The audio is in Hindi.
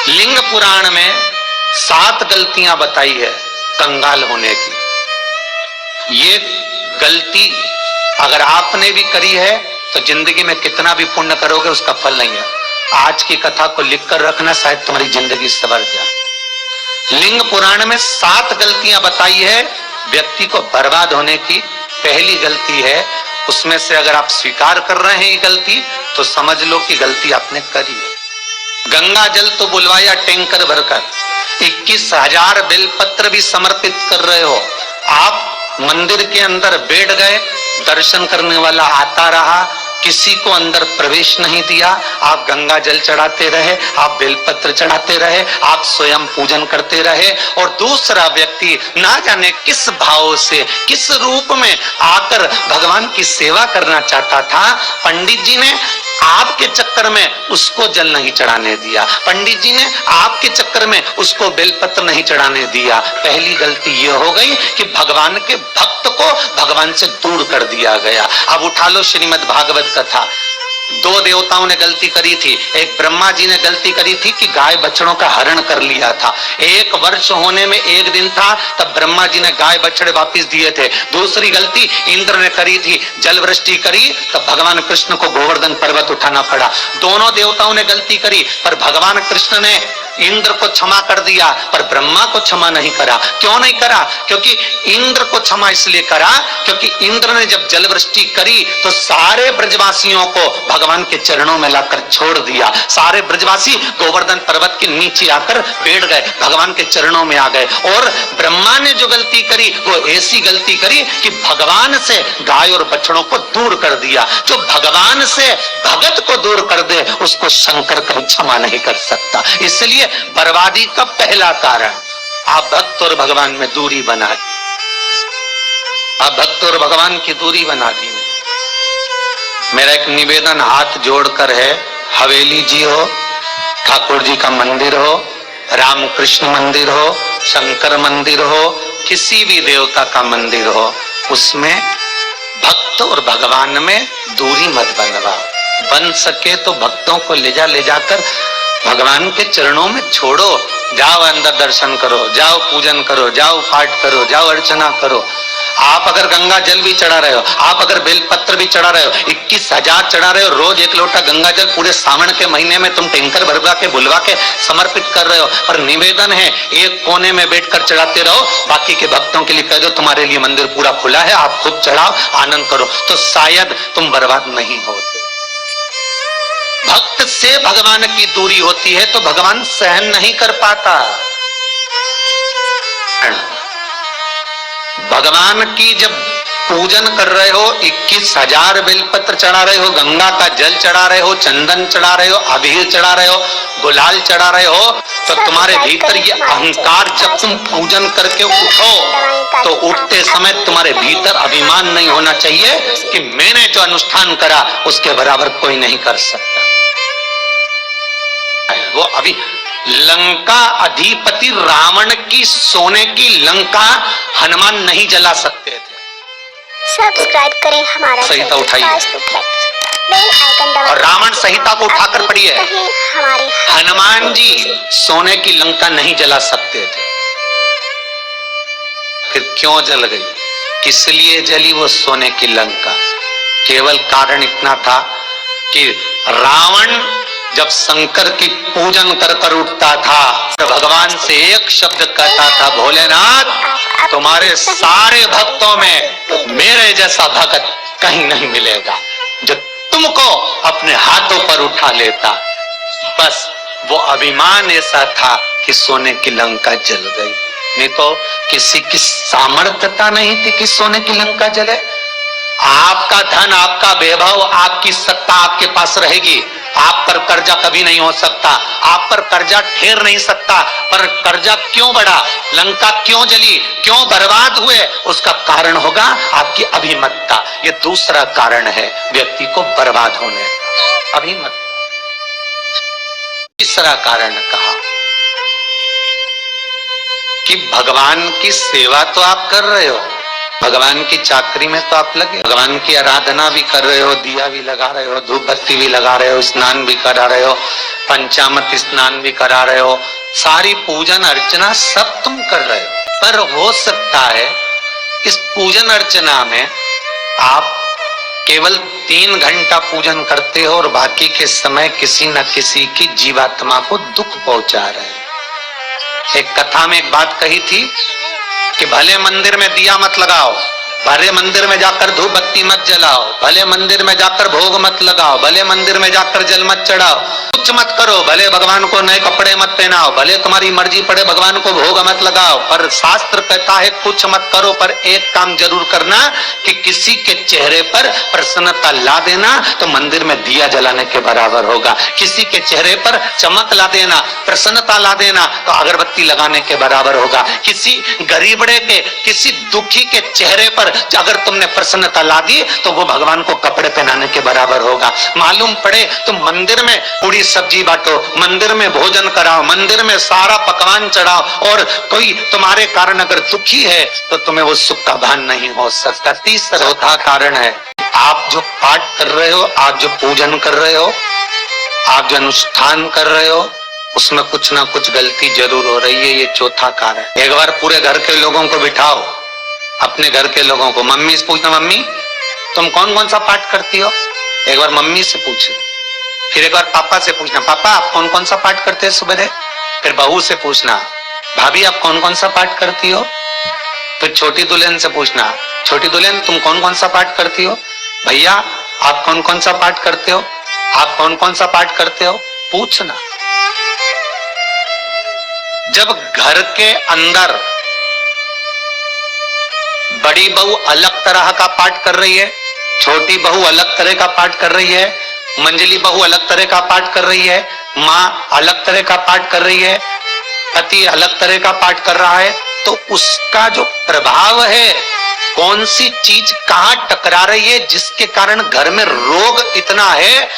लिंग पुराण में 7 गलतियां बताई है कंगाल होने की। ये गलती अगर आपने भी करी है तो जिंदगी में कितना भी पुण्य करोगे उसका फल नहीं है। आज की कथा को लिखकर रखना, शायद तुम्हारी जिंदगी संवर जाए। लिंग पुराण में 7 गलतियां बताई है व्यक्ति को बर्बाद होने की। पहली गलती है, उसमें से अगर आप स्वीकार कर रहे हैं ये गलती तो समझ लो कि गलती आपने करी है। गंगा जल तो बुलवाया टैंकर भरकर, 21,000 बेलपत्र भी समर्पित कर रहे हो। आप मंदिर के अंदर बैठ गए, दर्शन करने वाला आता रहा, किसी को अंदर प्रवेश नहीं दिया। आप गंगा जल चढ़ाते रहे, आप बेलपत्र चढ़ाते रहे, आप स्वयं पूजन करते रहे, और दूसरा व्यक्ति ना जाने किस भाव से, किस रूप में आकर भगवान की सेवा करना चाहता था। पंडित जी ने आपके चक्कर में उसको जल नहीं चढ़ाने दिया, पंडित जी ने आपके चक्कर में उसको बेलपत्र नहीं चढ़ाने दिया। पहली गलती यह हो गई कि भगवान के भक्त को भगवान से दूर कर दिया गया। अब उठा लो श्रीमद् भागवत कथा। 2 देवताओं ने गलती करी थी। एक ब्रह्मा जी ने गलती करी थी कि गाय बछड़ों का हरण कर लिया था। 1 वर्ष होने में 1 दिन था तब ब्रह्मा जी ने गाय बछड़े वापस दिए थे। दूसरी गलती इंद्र ने करी थी, जल वृष्टि करी तब भगवान कृष्ण को गोवर्धन पर्वत उठाना पड़ा। दोनों देवताओं ने गलती करी, पर भगवान कृष्ण ने इंद्र को क्षमा कर दिया पर ब्रह्मा को क्षमा नहीं करा। क्यों नहीं करा? क्योंकि इंद्र को क्षमा इसलिए करा क्योंकि इंद्र ने जब जल वृष्टि करी तो सारे ब्रजवासियों को भगवान के चरणों में लाकर छोड़ दिया। सारे ब्रजवासी गोवर्धन पर्वत के नीचे आकर बैठ गए, भगवान के चरणों में आ गए। और ब्रह्मा ने जो गलती करी वो ऐसी गलती करी कि भगवान से गाय और बछड़ों को दूर कर दिया। जो भगवान से भगत को दूर कर दे उसको शंकर कभी क्षमा नहीं कर सकता। इसलिए बर्बादी का पहला कारण आप भक्त और भगवान में दूरी बना दी। आप भक्त और भगवान की दूरी बना दी। मेरा एक निवेदन हाथ जोड़कर है, हवेली जी हो, ठाकुर जी का मंदिर हो, रामकृष्ण मंदिर हो, शंकर मंदिर हो, किसी भी देवता का मंदिर हो, उसमें भक्त और भगवान में दूरी मत बनवाओ। बन सके तो भक्तों को ले जाकर भगवान के चरणों में छोड़ो। जाओ अंदर दर्शन करो, जाओ पूजन करो, जाओ पाठ करो, जाओ अर्चना करो। आप अगर गंगा जल भी चढ़ा रहे हो, आप अगर बेलपत्र भी चढ़ा रहे हो, 21,000 चढ़ा रहे हो, रोज 1 लोटा गंगा जल पूरे सावन के महीने में तुम टैंकर भरवा के बुलवा के समर्पित कर रहे हो। पर निवेदन है, एक कोने में बैठकर चढ़ाते रहो, बाकी के भक्तों के लिए कह दो तुम्हारे लिए मंदिर पूरा खुला है, आप खुद चढ़ाओ, आनंद करो, तो शायद तुम बर्बाद नहीं होते। भक्त से भगवान की दूरी होती है तो भगवान सहन नहीं कर पाता। भगवान की जब पूजन कर रहे हो, 21,000 बेलपत्र चढ़ा रहे हो, गंगा का जल चढ़ा रहे हो, चंदन चढ़ा रहे हो, अबीर चढ़ा रहे हो, गुलाल चढ़ा रहे हो, तो तुम्हारे भीतर ये अहंकार, जब तुम पूजन करके उठो तो उठते समय तुम्हारे भीतर अभिमान नहीं होना चाहिए कि मैंने जो अनुष्ठान करा उसके बराबर कोई नहीं कर सकता। वो अभी लंका अधिपति रावण की सोने की लंका हनुमान नहीं जला सकते थे। सब्सक्राइब करें हमारा संहिता उठाइए और रावण संहिता को उठाकर पढ़िए। हनुमान जी सोने की लंका नहीं जला सकते थे। फिर क्यों जल गई? किस लिए जली वो सोने की लंका? केवल कारण इतना था कि रावण जब शंकर की पूजन कर कर उठता था तो भगवान से एक शब्द कहता था, भोलेनाथ तुम्हारे सारे भक्तों में मेरे जैसा भक्त कहीं नहीं मिलेगा जो तुमको अपने हाथों पर उठा लेता। बस वो अभिमान ऐसा था कि सोने की लंका जल गई, नहीं तो किसी की सामर्थ्यता नहीं थी कि सोने की लंका जले। आपका धन, आपका वैभव, आपकी सत्ता आपके पास रहेगी, आप पर कर्जा कभी नहीं हो सकता, आप पर कर्जा ठहर नहीं सकता। पर कर्जा क्यों बढ़ा, लंका क्यों जली, क्यों बर्बाद हुए, उसका कारण होगा आपकी अभिमतता। ये दूसरा कारण है व्यक्ति को बर्बाद होने का, अभिमत। तीसरा कारण कहा कि भगवान की सेवा तो आप कर रहे हो, भगवान की चाकरी में तो आप लगे, भगवान की आराधना भी कर रहे हो, दिया भी लगा रहे हो, धूप बत्ती भी लगा रहे हो, स्नान भी करा रहे हो, पंचामृत स्नान भी करा रहे हो, सारी पूजन अर्चना सब तुम कर रहे हो। पर हो सकता है इस पूजन अर्चना में आप केवल 3 घंटा पूजन करते हो और बाकी के समय किसी न किसी की जीवात्मा को दुख पहुंचा रहे हो। एक कथा में एक बात कही थी कि भले मंदिर में दिया मत लगाओ, भले मंदिर में जाकर धूप बत्ती मत जलाओ, भले मंदिर में जाकर भोग मत लगाओ, भले मंदिर में जाकर जल मत चढ़ाओ, कुछ मत करो, भले भगवान को नए कपड़े मत पहनाओ, भले तुम्हारी मर्जी पड़े भगवान को भोग मत लगाओ, पर शास्त्र कहता है कुछ मत करो, पर एक काम जरूर करना कि किसी के चेहरे पर प्रसन्नता ला देना तो मंदिर में दिया जलाने के बराबर होगा। किसी के चेहरे पर चमक ला देना, प्रसन्नता ला देना तो अगरबत्ती लगाने के बराबर होगा। किसी गरीबड़े के, किसी दुखी के चेहरे पर अगर तुमने प्रसन्नता ला दी तो वो भगवान को कपड़े पहनाने के बराबर होगा। मालूम पड़े तुम मंदिर में पूरी सब्जी बांटो, मंदिर में भोजन कराओ, मंदिर में सारा पकवान चढ़ाओ और कोई तुम्हारे कारण अगर दुखी है तो तुम्हें वो सुख का भान नहीं हो सकता। तीसरा चौथा कारण है, आप जो पाठ कर रहे हो, आप जो पूजन कर रहे हो, आप जो अनुष्ठान कर रहे हो, उसमें कुछ ना कुछ गलती जरूर हो रही है। ये चौथा कारण। एक बार पूरे घर के लोगों को बिठाओ, अपने घर के लोगों को, मम्मी से पूछना, मम्मी तुम कौन कौन सा पाठ करती हो? एक बार मम्मी से पूछना। फिर एक बार पापा से पूछना, पापा आप कौन कौन सा पाठ करते हैं सुबह? फिर बहू से पूछना, भाभी आप कौन कौन सा पाठ करती हो? फिर छोटी दुल्हन से पूछना, छोटी दुल्हन तुम कौन कौन सा पाठ करती हो? भैया आप कौन कौन सा पाठ करते हो? आप कौन कौन सा पाठ करते हो? पूछना। जब घर के अंदर बड़ी बहू अलग तरह का पाठ कर रही है, छोटी बहू अलग तरह का पाठ कर रही है, मंजली बहू अलग तरह का पाठ कर रही है, माँ अलग तरह का पाठ कर रही है, पति अलग तरह का पाठ कर रहा है, तो उसका जो प्रभाव है, कौन सी चीज कहां टकरा रही है जिसके कारण घर में रोग इतना है